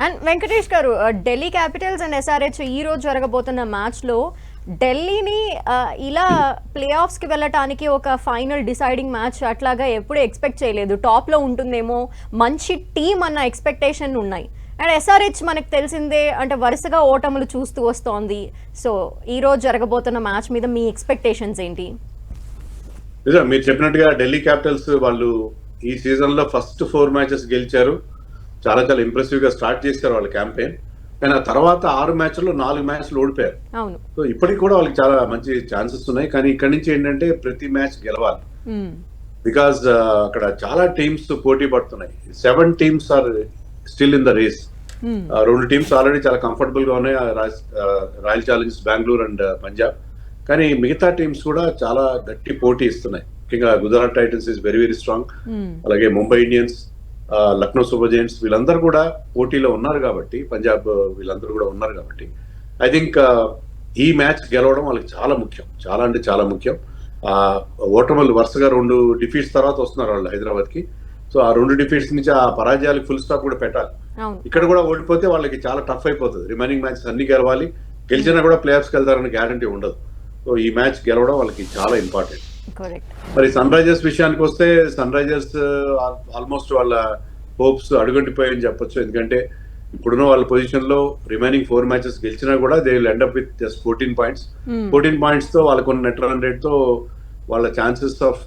And Venkatesh గారు, Delhi Capitals and SRH ఈ రోజు జరగబోతున్న మ్యాచ్లో ఢిల్లీని ఇలా ప్లే ఆఫ్స్కి వెళ్ళటానికి ఒక ఫైనల్ డిసైడింగ్ మ్యాచ్ అట్లాగా ఎప్పుడూ ఎక్స్పెక్ట్ చేయలేదు. టాప్లో ఉంటుందేమో, మంచి టీం అన్న ఎక్స్పెక్టేషన్ ఉన్నాయి. అండ్ ఎస్ఆర్హెచ్ మనకు తెలిసిందే, అంటే వరుసగా ఓటములు చూస్తూ వస్తోంది. సో ఈ రోజు జరగబోతున్న మ్యాచ్ మీద మీ ఎక్స్పెక్టేషన్స్ ఏంటి? మీరు చెప్పినట్టుగా ఢిల్లీ క్యాపిటల్స్ వాళ్ళు ఈ సీజన్ లో ఫస్ట్ 4 మ్యాచెస్ గెలిచారు. చాలా చాలా ఇంప్రెసివ్ గా స్టార్ట్ చేశారు వాళ్ళ క్యాంపెయిన్. కానీ ఆ తర్వాత 6 మ్యాచ్ల్లో 4 మ్యాచ్లు ఓడిపోయారు. సో ఇప్పటికి కూడా వాళ్ళకి చాలా మంచి ఛాన్సెస్ ఉన్నాయి. కానీ ఇక్కడ నుంచి ఏంటంటే ప్రతి మ్యాచ్ గెలవాలి. బికాజ్ అక్కడ చాలా టీమ్స్ పోటీ పడుతున్నాయి. 7 teams are still in the race. 2 teams already చాలా కంఫర్టబుల్ గా ఉన్నాయి, Royal Challengers Bengaluru and Punjab. కానీ మిగతా టీమ్స్ కూడా చాలా గట్టి పోటీ ఇస్తున్నాయి. ముఖ్యంగా Gujarat Titans is very very strong. అలాగే Mumbai Indians, Lucknow Super Giants వీళ్ళందరూ కూడా పోటీలో ఉన్నారు కాబట్టి, పంజాబ్ వీళ్ళందరూ కూడా ఉన్నారు కాబట్టి ఐ థింక్ ఈ మ్యాచ్ గెలవడం వాళ్ళకి చాలా ముఖ్యం. చాలా అంటే చాలా ముఖ్యం. ఓటములు వరుసగా 2 డిఫీట్స్ తర్వాత వస్తున్నారు వాళ్ళు హైదరాబాద్ కి. సో ఆ 2 డిఫీట్స్ నుంచి ఆ పరాజయాలకు ఫుల్ స్టాప్ కూడా పెట్టాలి. ఇక్కడ కూడా ఓడిపోతే వాళ్ళకి చాలా టఫ్ అయిపోతుంది. రిమైనింగ్ మ్యాచెస్ అన్ని గెలవాలి. గెలిచినా కూడా ప్లే ఆఫ్స్కి వెళ్తారని గ్యారంటీ ఉండదు. సో ఈ మ్యాచ్ గెలవడం వాళ్ళకి చాలా ఇంపార్టెంట్. మరి సన్ రైజర్స్ విషయానికి వస్తే, సన్ రైజర్స్ ఆల్మోస్ట్ వాళ్ళ హోప్స్ అడుగంటిపోయాయని చెప్పొచ్చు. ఎందుకంటే ఇప్పుడున్న వాళ్ళ పొజిషన్ లో రిమైనింగ్ 4 మ్యాచెస్ గెలిచినా కూడా they will end up with just 14 points. 14 points తో వాళ్ళకున్న నెట్ రన్ రేట్ తో వాళ్ళ chances of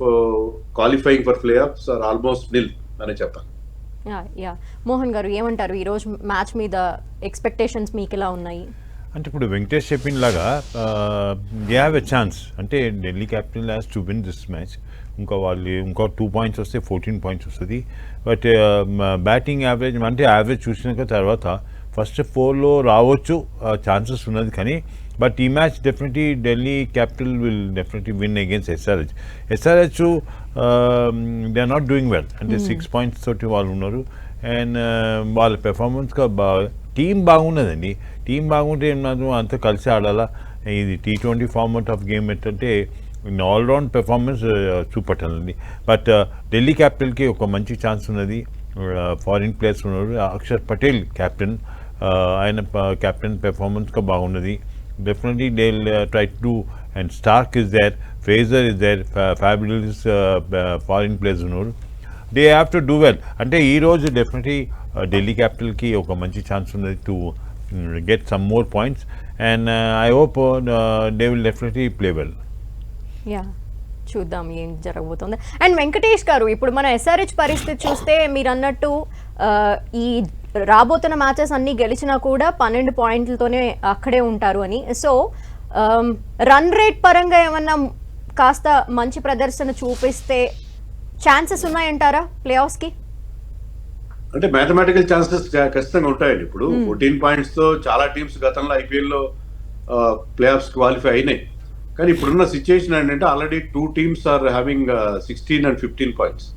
qualifying for playoffs are almost nil అని చెప్పాలి. మోహన్ గారు ఏమంటారు, ఈ రోజు మ్యాచ్ మీద ఎక్స్పెక్టేషన్స్ మీకు ఎలా ఉన్నాయి? అంటే ఇప్పుడు వెంకటేష్ చెప్పిన లాగా దే హ్యావ్ ఎ ఛాన్స్. అంటే Delhi Capital has to win this match. ఇంకో 2 పాయింట్స్ వస్తే 14 పాయింట్స్ వస్తుంది. బట్ బ్యాటింగ్ యావరేజ్ అంటే యావరేజ్ చూసిన తర్వాత ఫస్ట్ 4లో రావచ్చు, ఛాన్సెస్ ఉన్నది. కానీ బట్ ఈ match definitely Delhi capital will definitely win against SRH. SRH they are not doing well. అంటే 6 పాయింట్స్ తోటి వాళ్ళు ఉన్నారు. అండ్ వాళ్ళ పెర్ఫార్మెన్స్గా టీం బాగున్నదండి. టీం బాగుంటే ఏమన్నా అంతా కలిసి ఆడాలా. ఇది T20 ఫార్మాట్ ఆఫ్ గేమ్ ఏంటంటే ఆల్రౌండ్ పెర్ఫార్మెన్స్ చూపట్టాలండి. బట్ ఢిల్లీ క్యాపిటల్కి ఒక మంచి ఛాన్స్ ఉన్నది. ఫారిన్ ప్లేయర్స్ ఉన్నారు. అక్షర్ పటేల్ కెప్టెన్, ఆయన కెప్టెన్ పెర్ఫార్మెన్స్గా బాగున్నది. Definitely they will try to do. And Starc is there, Fraser is there, fabulous foreign players ఉన్నారు. They have to do well. అంటే ఈరోజు డెఫినెట్లీ ఢిల్లీ క్యాపిటల్కి ఒక మంచి ఛాన్స్ ఉన్నది to get some more points. And I hope they will definitely play well. చూద్దాం ఏం జరగబోతుంది. అండ్ వెంకటేష్ గారు, ఇప్పుడు మన ఎస్ఆర్హెచ్ పరిస్థితి చూస్తే మీరు అన్నట్టు ఈ రాబోతున్న మ్యాచెస్ అన్నీ గెలిచినా కూడా 12 పాయింట్లతోనే అక్కడే ఉంటారు అని. సో రన్ రేట్ పరంగా ఏమన్నా కాస్త మంచి ప్రదర్శన చూపిస్తే ఛాన్సెస్ ఉన్నాయంటారా ప్లే ఆఫ్స్కి? అంటే మ్యాథమెటికల్ ఛాన్సెస్ ఖచ్చితంగా ఉంటాయండి. ఇప్పుడు 14 పాయింట్స్ తో చాలా టీమ్స్ గతంలో ఐపీఎల్లో ప్లే ఆఫ్స్ క్వాలిఫై అయినాయి. కానీ ఇప్పుడున్న సిచ్యుయేషన్ ఏంటంటే already 2 teams are having 16 and 15 points.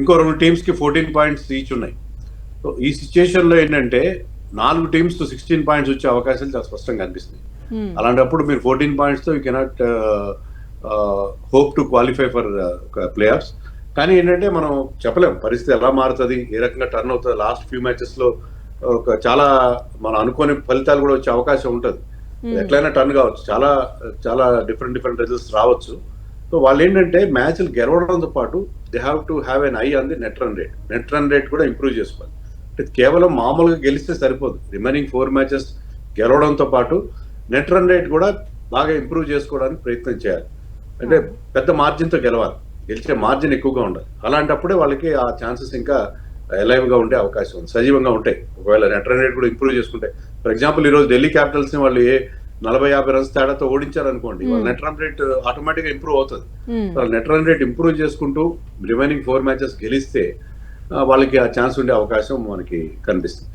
ఇంకో 2 టీమ్స్ కి 14 పాయింట్స్ ఈచ్ ఉన్నాయి. సో ఈ సిచ్యుయేషన్ లో ఏంటంటే 4 టీమ్స్ 16 పాయింట్స్ వచ్చే అవకాశాలు చాలా స్పష్టంగా కనిపిస్తున్నాయి. అలాంటప్పుడు మీరు 14 పాయింట్స్ తో you cannot hope to qualify for play offs. కానీ ఏంటంటే మనం చెప్పలేం పరిస్థితి ఎలా మారుతుంది, ఏ రకంగా టర్న్ అవుతుంది. లాస్ట్ ఫ్యూ మ్యాచెస్ లో చాలా మనం అనుకోని ఫలితాలు కూడా వచ్చే అవకాశం ఉంటుంది. ఎట్లయినా టర్న్ కావచ్చు, చాలా చాలా డిఫరెంట్ రిజల్ట్స్ రావచ్చు. సో వాళ్ళు ఏంటంటే మ్యాచ్లు గెలవడంతో పాటు they have to have N I on the net run rate. Net run rate కూడా ఇంప్రూవ్ చేసుకోవాలి. అంటే కేవలం మామూలుగా గెలిస్తే సరిపోదు. రిమైనింగ్ 4 మ్యాచెస్ గెలవడంతో పాటు నెట్ రన్ రేట్ కూడా బాగా ఇంప్రూవ్ చేసుకోవడానికి ప్రయత్నం చేయాలి. అంటే పెద్ద మార్జిన్తో గెలవాలి, గెలిచే మార్జిన్ ఎక్కువగా ఉండాలి. అలాంటప్పుడే వాళ్ళకి ఆ ఛాన్సెస్ ఇంకా అలైవ్ గా ఉండే అవకాశం ఉంది, సజీవంగా ఉంటాయి. ఒకవేళ నెట్ రన్ రేట్ కూడా ఇంప్రూవ్ చేసుకుంటే, ఫర్ ఎగ్జాంపుల్ ఈ రోజు ఢిల్లీ క్యాపిటల్స్ ని వాళ్ళు 40-50 రన్స్ తేడాతో ఓడించారనుకోండి, వాళ్ళ నెట్ రన్ రేట్ ఆటోమేటిక్ గా ఇంప్రూవ్ అవుతుంది. నెట్ రన్ రేట్ ఇంప్రూవ్ చేసుకుంటూ రిమైనింగ్ 4 మ్యాచెస్ గెలిస్తే వాళ్ళకి ఆ ఛాన్స్ ఉండే అవకాశం మనకి కనిపిస్తుంది.